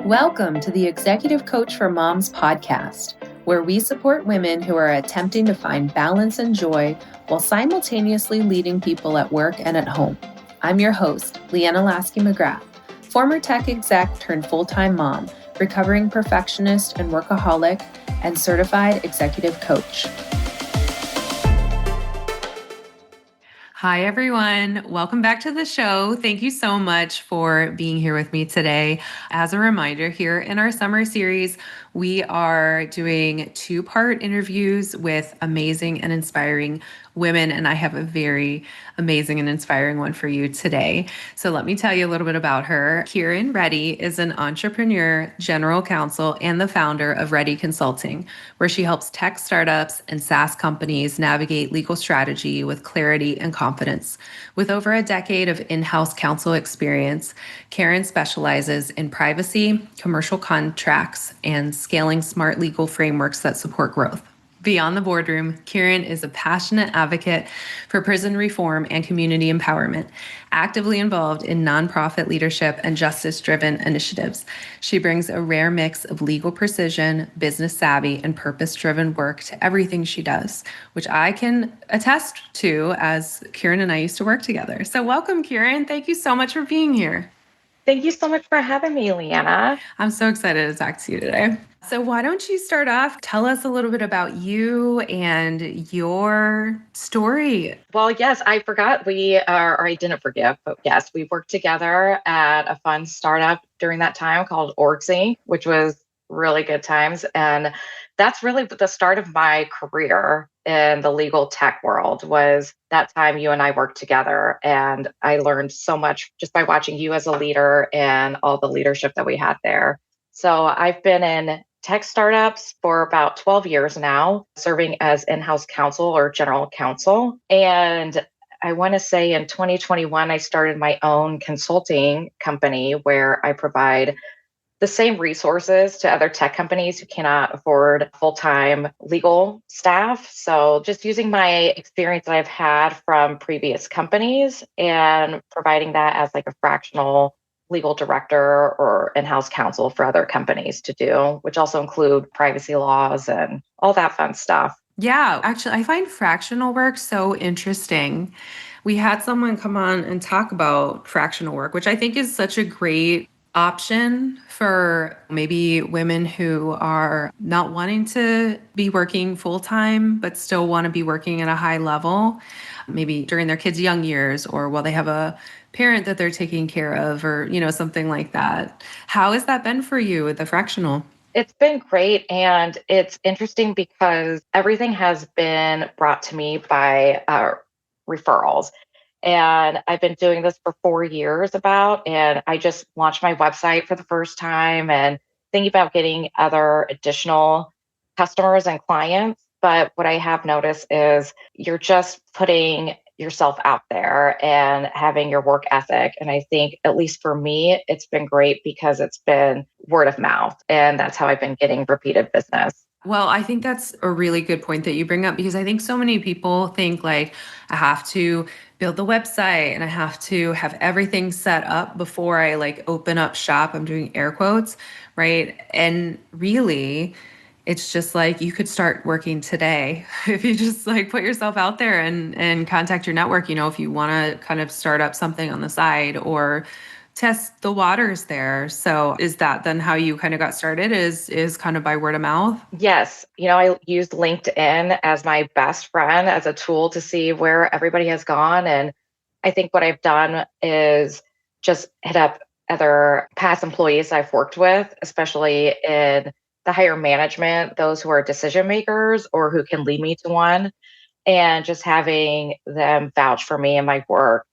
Welcome to the Executive Coach for Moms podcast, where we support women who are attempting to find balance and joy while simultaneously leading people at work and at home. I'm your host, Leanna McGrath, former tech exec turned full-time mom, recovering perfectionist and workaholic, and certified executive coach. Hi, everyone. Welcome back to the show. Thank you so much for being here with me today. As a reminder, here in our summer series, we are doing two-part interviews with amazing and inspiring women, and I have a very amazing and inspiring one for you today. So let me tell you a little bit about her. Kiran Reddy is an entrepreneur, general counsel, and the founder of Reddy Consulting, where she helps tech startups and SaaS companies navigate legal strategy with clarity and confidence. With over a decade of in-house counsel experience, Kiran specializes in privacy, commercial contracts, and scaling smart legal frameworks that support growth. Beyond the boardroom, Kiran is a passionate advocate for prison reform and community empowerment, actively involved in nonprofit leadership and justice-driven initiatives. She brings a rare mix of legal precision, business savvy, and purpose-driven work to everything she does, which I can attest to as Kiran and I used to work together. So welcome, Kiran. Thank you so much for being here. Thank you so much for having me, Leanna. I'm so excited to talk to you today. So why don't you start off? Tell us a little bit about you and your story. Well, yes, I forgot or I didn't forget, but yes, we worked together at a fun startup during that time called Orgsy, which was really good times. And that's really the start of my career in the legal tech world. Was that time you and I worked together. And I learned so much just by watching you as a leader and all the leadership that we had there. So I've been in tech startups for about 12 years now, serving as in-house counsel or general counsel. And I want to say in 2021, I started my own consulting company where I provide the same resources to other tech companies who cannot afford full-time legal staff. So just using my experience that I've had from previous companies and providing that as like a fractional legal director or in-house counsel for other companies to do, which also include privacy laws and all that fun stuff. Yeah, actually, I find fractional work so interesting. We had someone come on and talk about fractional work, which I think is such a great option for maybe women who are not wanting to be working full-time, but still want to be working at a high level, maybe during their kids' young years or while they have a parent that they're taking care of or, something like that. How has that been for you with the fractional? It's been great. And it's interesting because everything has been brought to me by referrals. And I've been doing this for 4 years and I just launched my website for the first time and thinking about getting other additional customers and clients. But what I have noticed is you're just putting yourself out there and having your work ethic. And I think, at least for me, it's been great because it's been word of mouth. And that's how I've been getting repeated business. Well, I think that's a really good point that you bring up because I think so many people think like I have to build the website and I have to have everything set up before I like open up shop. I'm doing air quotes, right? And really, it's just like you could start working today if you just like put yourself out there and contact your network, if you want to kind of start up something on the side or test the waters there. So is that then how you kind of got started is kind of by word of mouth? Yes. I used LinkedIn as my best friend as a tool to see where everybody has gone. And I think what I've done is just hit up other past employees I've worked with, especially in the higher management, those who are decision makers or who can lead me to one, and just having them vouch for me and my work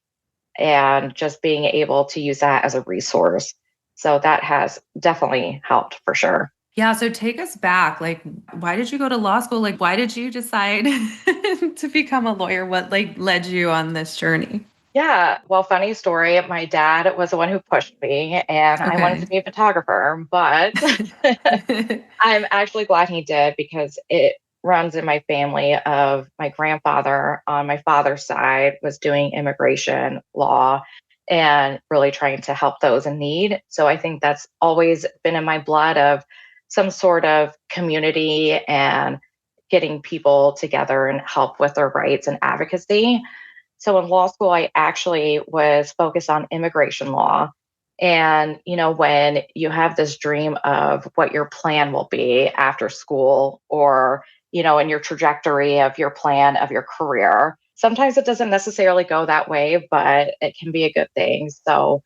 and just being able to use that as a resource. So that has definitely helped for sure. Yeah. So take us back. Like, why did you go to law school? Like, why did you decide to become a lawyer? What like led you on this journey? Yeah. Well, funny story. My dad was the one who pushed me and I wanted to be a photographer, but I'm actually glad he did because it runs in my family of my grandfather on my father's side was doing immigration law. and really trying to help those in need. So I think that's always been in my blood of some sort of community and getting people together and help with their rights and advocacy. So in law school, I actually was focused on immigration law. And, when you have this dream of what your plan will be after school or, in your trajectory of your plan of your career, sometimes it doesn't necessarily go that way, but it can be a good thing. So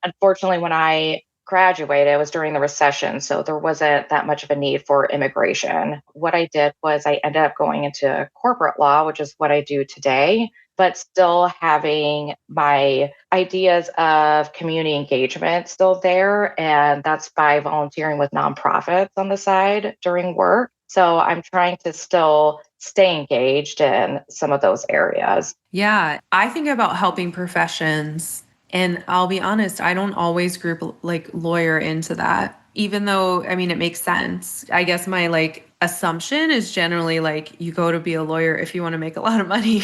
unfortunately, when I graduated, it was during the recession. So there wasn't that much of a need for immigration. What I did was I ended up going into corporate law, which is what I do today, but still having my ideas of community engagement still there. And that's by volunteering with nonprofits on the side during work. So I'm trying to still stay engaged in some of those areas. Yeah, I think about helping professions, and I'll be honest, I don't always group like lawyer into that, even though, I mean, it makes sense. I guess my like assumption is generally like you go to be a lawyer if you want to make a lot of money.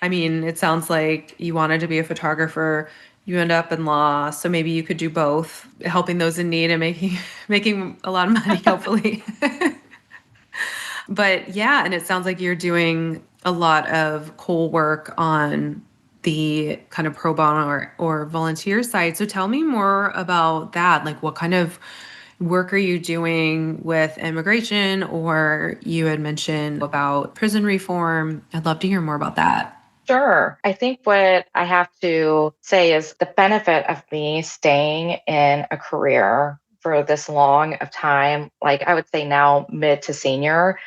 I mean, it sounds like you wanted to be a photographer, you end up in law, so maybe you could do both, helping those in need and making making a lot of money, hopefully. But yeah, and it sounds like you're doing a lot of cool work on the kind of pro bono or volunteer side. So tell me more about that. Like, what kind of work are you doing with immigration, or you had mentioned about prison reform? I'd love to hear more about that. Sure. I think what I have to say is the benefit of me staying in a career for this long of time, like I would say now mid to senior,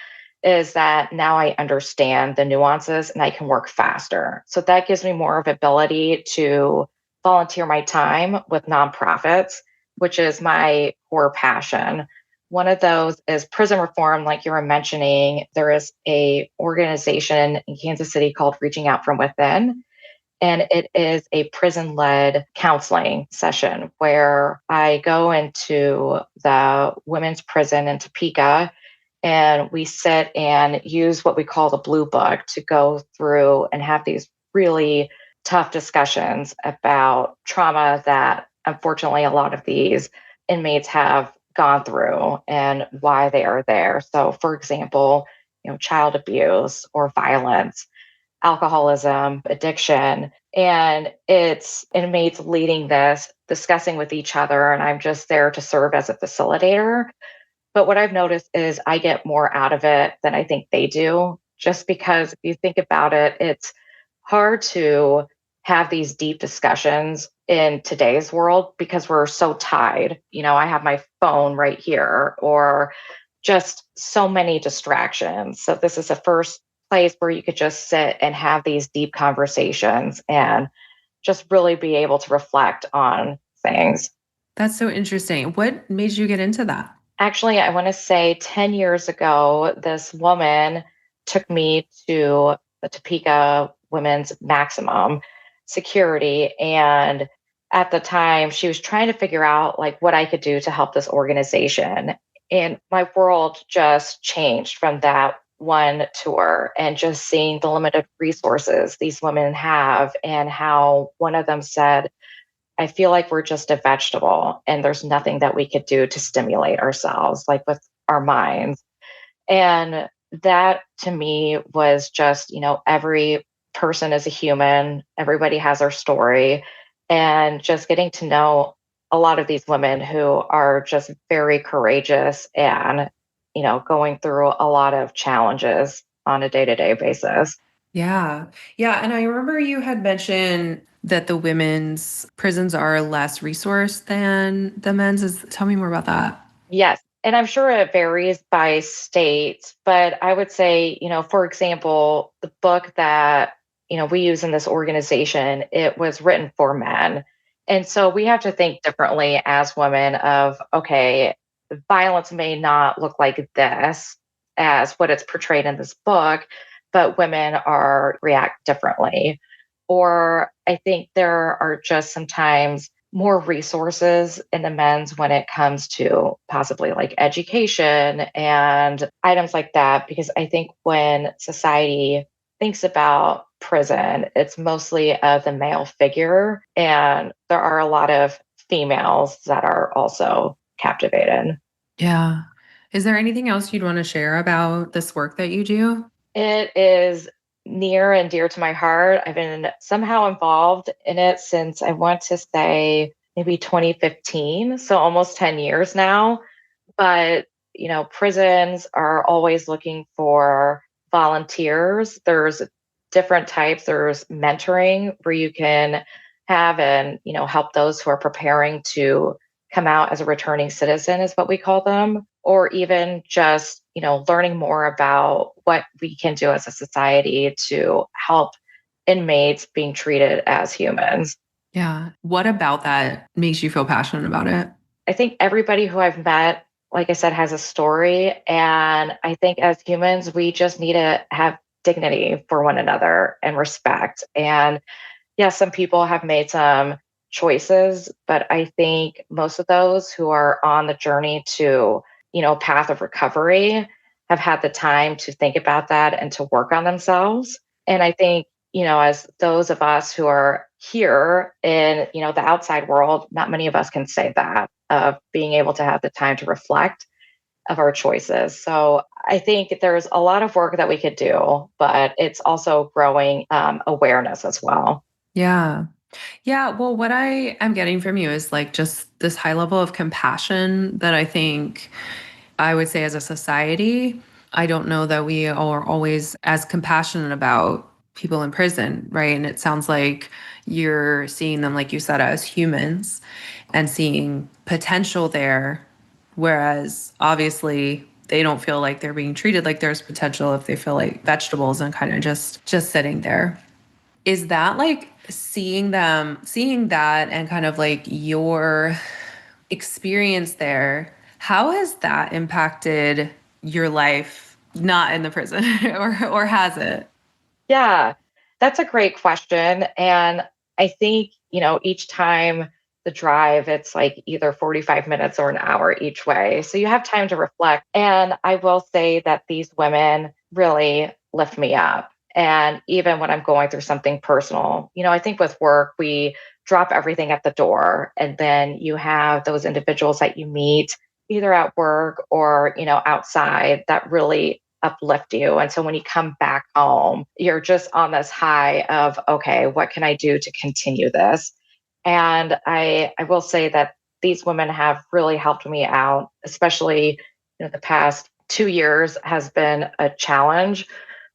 is that now I understand the nuances and I can work faster. So that gives me more of ability to volunteer my time with nonprofits, which is my core passion. One of those is prison reform, like you were mentioning. There is a organization in Kansas City called Reaching Out from Within, and it is a prison-led counseling session where I go into the women's prison in Topeka and we sit and use what we call the blue book to go through and have these really tough discussions about trauma that unfortunately a lot of these inmates have gone through and why they are there. So for example, child abuse or violence, alcoholism, addiction, and it's inmates leading this, discussing with each other, and I'm just there to serve as a facilitator. But what I've noticed is I get more out of it than I think they do, just because if you think about it, it's hard to have these deep discussions in today's world because we're so tied. I have my phone right here, or just so many distractions. So, this is the first place where you could just sit and have these deep conversations and just really be able to reflect on things. That's so interesting. What made you get into that? Actually, I want to say 10 years ago, this woman took me to the Topeka Women's Maximum Security. And at the time, she was trying to figure out like what I could do to help this organization. And my world just changed from that one tour and just seeing the limited resources these women have and how one of them said, I feel like we're just a vegetable and there's nothing that we could do to stimulate ourselves, like with our minds. And that to me was just, every person is a human, everybody has their story, and just getting to know a lot of these women who are just very courageous and, going through a lot of challenges on a day to day basis. Yeah. Yeah. And I remember you had mentioned that the women's prisons are less resourced than the men's. Tell me more about that. Yes. And I'm sure it varies by state, but I would say, for example, the book that, we use in this organization, it was written for men. And so we have to think differently as women of, okay, violence may not look like this as what it's portrayed in this book, but women are react differently. Or I think there are just sometimes more resources in the men's when it comes to possibly like education and items like that. Because I think when society thinks about prison, it's mostly of the male figure, and there are a lot of females that are also captivated. Yeah. Is there anything else you'd want to share about this work that you do? It is near and dear to my heart. I've been somehow involved in it since I want to say maybe 2015, so almost 10 years now. But, prisons are always looking for volunteers. There's different types. There's mentoring where you can have and, help those who are preparing to come out as a returning citizen is what we call them, or even just, learning more about what we can do as a society to help inmates being treated as humans. Yeah. What about that makes you feel passionate about it? I think everybody who I've met, like I said, has a story. And I think as humans, we just need to have dignity for one another and respect. And yes, some people have made some choices, but I think most of those who are on the journey to, path of recovery have had the time to think about that and to work on themselves. And I think, as those of us who are here in, the outside world, not many of us can say that of being able to have the time to reflect of our choices. So I think there's a lot of work that we could do, but it's also growing awareness as well. Yeah. Yeah. Well, what I am getting from you is like just this high level of compassion that I think I would say as a society, I don't know that we are always as compassionate about people in prison, right? And it sounds like you're seeing them, like you said, as humans and seeing potential there. Whereas obviously they don't feel like they're being treated like there's potential if they feel like vegetables and kind of just sitting there. Is that like seeing that and kind of like your experience there, how has that impacted your life not in the prison or has it? Yeah, that's a great question. And I think, each time the drive, it's like either 45 minutes or an hour each way. So you have time to reflect. And I will say that these women really lift me up. And even when I'm going through something personal, I think with work, we drop everything at the door. And then you have those individuals that you meet either at work or, outside that really uplift you. And so when you come back home, you're just on this high of, okay, what can I do to continue this? And I will say that these women have really helped me out, especially the past 2 years has been a challenge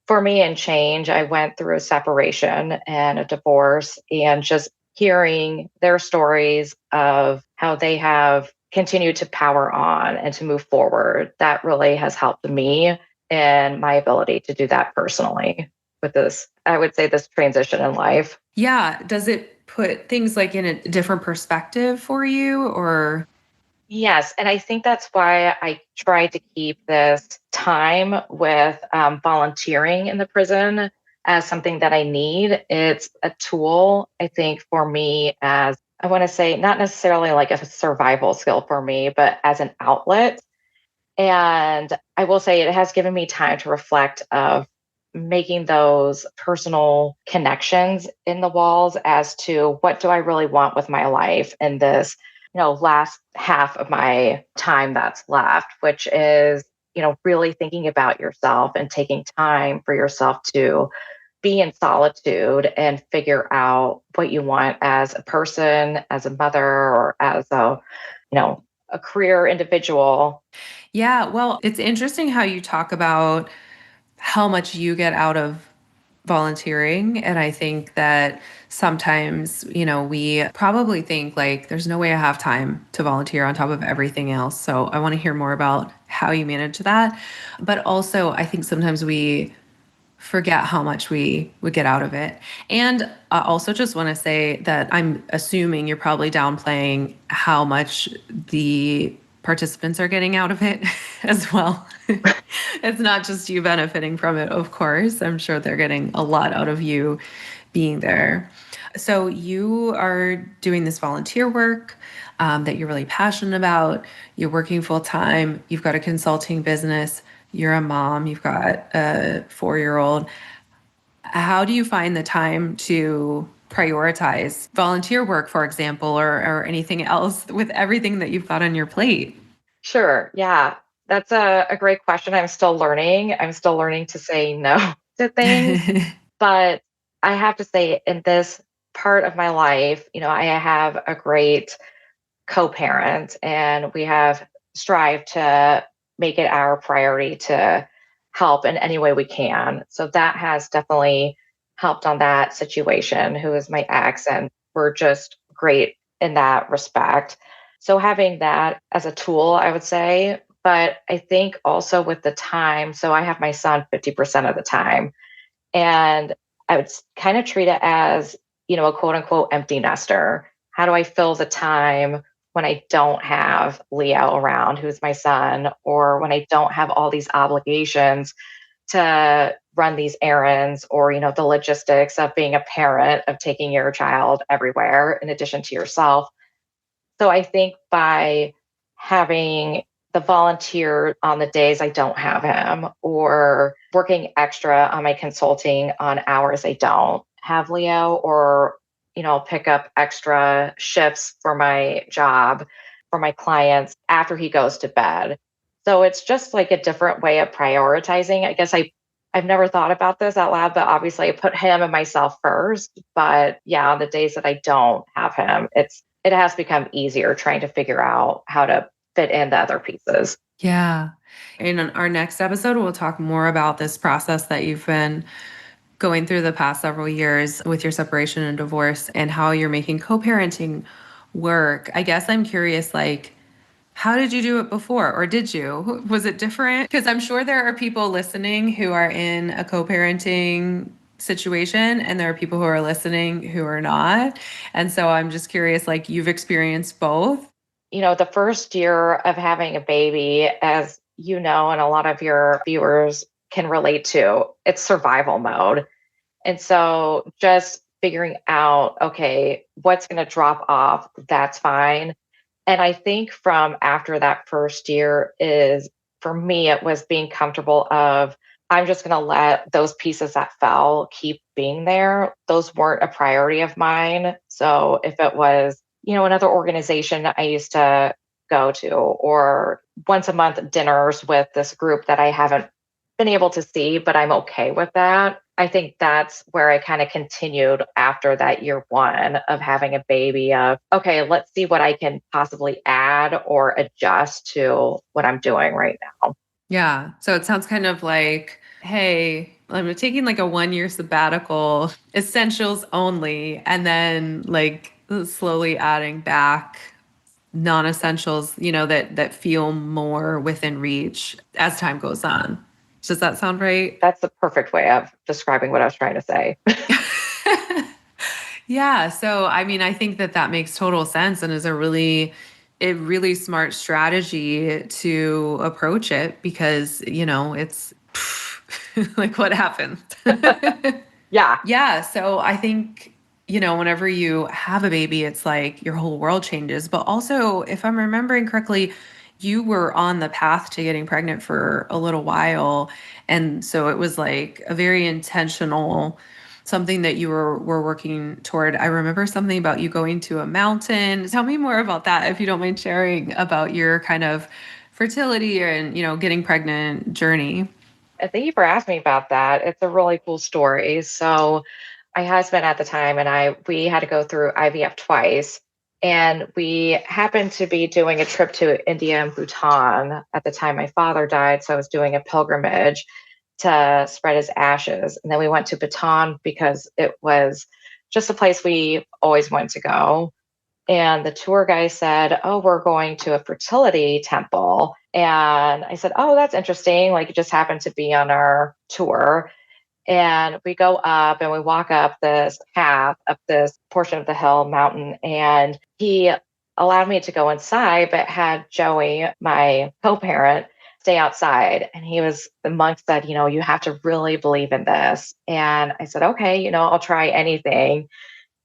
for me and change. I went through a separation and a divorce, and just hearing their stories of how they have continued to power on and to move forward, that really has helped me and my ability to do that personally with this, I would say, this transition in life. Yeah. Does it put things like in a different perspective for you or? Yes. And I think that's why I try to keep this time with volunteering in the prison as something that I need. It's a tool, I think, for me as I want to say, not necessarily like a survival skill for me, but as an outlet. And I will say it has given me time to reflect of making those personal connections in the walls as to what do I really want with my life in this, last half of my time that's left, which is, really thinking about yourself and taking time for yourself to be in solitude and figure out what you want as a person, as a mother, or as you know, a career individual. Yeah, well, it's interesting how you talk about how much you get out of volunteering. And I think that sometimes, we probably think like there's no way I have time to volunteer on top of everything else. So I want to hear more about how you manage that. But also, I think sometimes we forget how much we would get out of it. And I also just want to say that I'm assuming you're probably downplaying how much the participants are getting out of it as well. It's not just you benefiting from it, of course. I'm sure they're getting a lot out of you being there. So you are doing this volunteer work that you're really passionate about. You're working full time. You've got a consulting business. You're a mom. You've got a 4-year-old. How do you find the time to prioritize volunteer work, for example, or anything else with everything that you've got on your plate? Sure. Yeah. That's a great question. I'm still learning. I'm still learning to say no to things. But I have to say, in this part of my life, I have a great co-parent, and we have strived to make it our priority to help in any way we can. So that has definitely helped on that situation, who is my ex, and we're just great in that respect. So having that as a tool, I would say, but I think also with the time, so I have my son 50% of the time, and I would kind of treat it as, a quote unquote empty nester. How do I fill the time when I don't have Leo around, who's my son, or when I don't have all these obligations to run these errands, or, the logistics of being a parent, of taking your child everywhere in addition to yourself. So I think by having the volunteer on the days I don't have him, or working extra on my consulting on hours I don't have Leo, or, pick up extra shifts for my job for my clients after he goes to bed. So it's just like a different way of prioritizing. I guess I've never thought about this out loud, but obviously I put him and myself first. But yeah, on the days that I don't have him, it has become easier trying to figure out how to fit in the other pieces. Yeah. In our next episode, we'll talk more about this process that you've been going through the past several years with your separation and divorce and how you're making co-parenting work. I guess I'm curious, like, how did you do it before? Or did you? Was it different? Because I'm sure there are people listening who are in a co-parenting situation, and there are people who are listening who are not. And so I'm just curious, like, you've experienced both. The first year of having a baby, as you know, and a lot of your viewers can relate to, it's survival mode. And so just figuring out, okay, what's going to drop off, that's fine. And I think from after that first year is, for me, it was being comfortable of, I'm just going to let those pieces that fell keep being there. Those weren't a priority of mine. So if it was, another organization I used to go to, or once a month dinners with this group that I haven't been able to see, but I'm okay with that. I think that's where I kind of continued after that year one of having a baby of, okay, let's see what I can possibly add or adjust to what I'm doing right now. Yeah. So it sounds kind of like, hey, I'm taking like a 1 year sabbatical, essentials only, and then like slowly adding back non-essentials, that feel more within reach as time goes on. Does that sound right? That's the perfect way of describing what I was trying to say. Yeah. So, I mean, I think that that makes total sense and is a really smart strategy to approach it because, it's like what happened. Yeah. Yeah. So I think, whenever you have a baby, it's like your whole world changes. But also, if I'm remembering correctly, you were on the path to getting pregnant for a little while. And so it was like a very intentional something that you were working toward. I remember something about you going to a mountain. Tell me more about that if you don't mind sharing about your kind of fertility and, getting pregnant journey. And thank you for asking me about that. It's a really cool story. So, my husband at the time and we had to go through IVF twice. And we happened to be doing a trip to India and Bhutan at the time my father died. So I was doing a pilgrimage to spread his ashes. And then we went to Bhutan because it was just a place we always wanted to go. And the tour guy said, "Oh, we're going to a fertility temple." And I said, "Oh, that's interesting." Like it just happened to be on our tour. And we go up and we walk up this path, up this portion of the hill mountain. And he allowed me to go inside, but had Joey, my co parent, stay outside. And the monk said, "You have to really believe in this." And I said, "Okay, I'll try anything."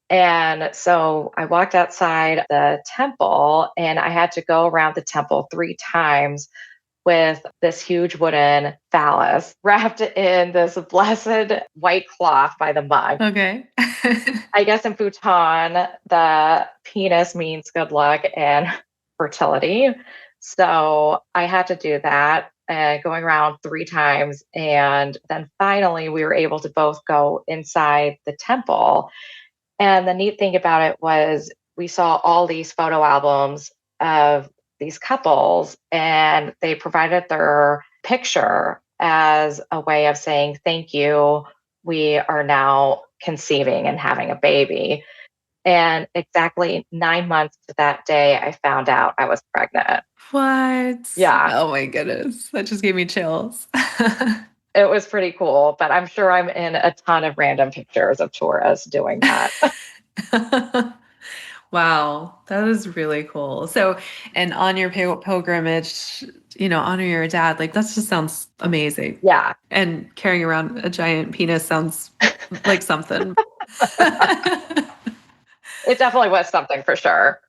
And so I walked outside the temple and I had to go around the temple 3 times with this huge wooden phallus wrapped in this blessed white cloth by the mug. Okay. I guess in Bhutan, the penis means good luck and fertility. So I had to do that, going around 3 times. And then finally, we were able to both go inside the temple. And the neat thing about it was we saw all these photo albums of these couples, and they provided their picture as a way of saying, thank you. We are now conceiving and having a baby. And exactly 9 months to that day, I found out I was pregnant. What? Yeah, Oh my goodness. That just gave me chills. it was pretty cool. But I'm sure I'm in a ton of random pictures of tourists doing that. Wow, that is really cool. So, and on your pilgrimage, honor your dad, like that just sounds amazing. Yeah, And carrying around a giant penis sounds like something. it definitely was something for sure.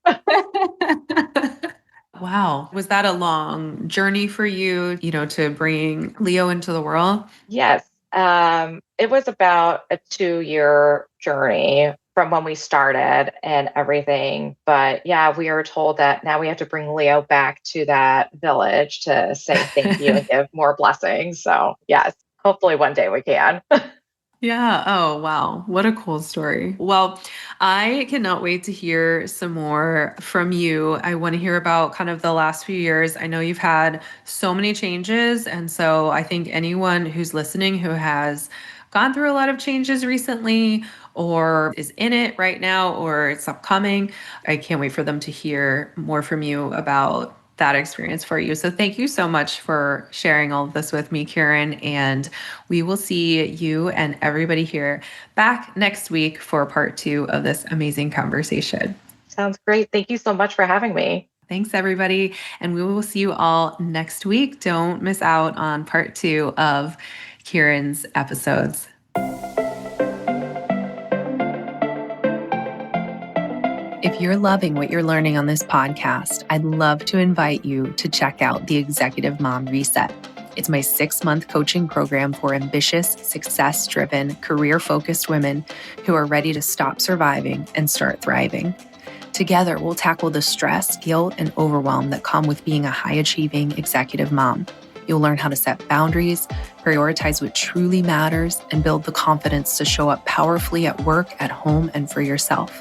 Wow. Was that a long journey for you, to bring Leo into the world? Yes. It was about a 2-year journey from when we started and everything. But yeah, we are told that now we have to bring Leo back to that village to say thank you and give more blessings. So, yes, hopefully one day we can. Yeah. Oh, wow. What a cool story. Well, I cannot wait to hear some more from you. I want to hear about kind of the last few years. I know you've had so many changes. And so I think anyone who's listening who has gone through a lot of changes recently or is in it right now or it's upcoming, I can't wait for them to hear more from you about that experience for you. So thank you so much for sharing all of this with me, Kiran. And we will see you and everybody here back next week for part 2 of this amazing conversation. Sounds great. Thank you so much for having me. Thanks, everybody. And we will see you all next week. Don't miss out on part 2 of Kiran's episodes. If you're loving what you're learning on this podcast, I'd love to invite you to check out the Executive Mom Reset. It's my 6-month coaching program for ambitious, success-driven, career-focused women who are ready to stop surviving and start thriving. Together, we'll tackle the stress, guilt, and overwhelm that come with being a high-achieving executive mom. You'll learn how to set boundaries, prioritize what truly matters, and build the confidence to show up powerfully at work, at home, and for yourself.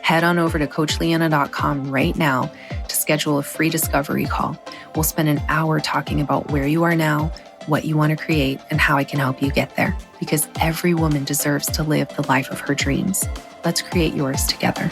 Head on over to CoachLeanna.com right now to schedule a free discovery call. We'll spend an hour talking about where you are now, what you want to create, and how I can help you get there. Because every woman deserves to live the life of her dreams. Let's create yours together.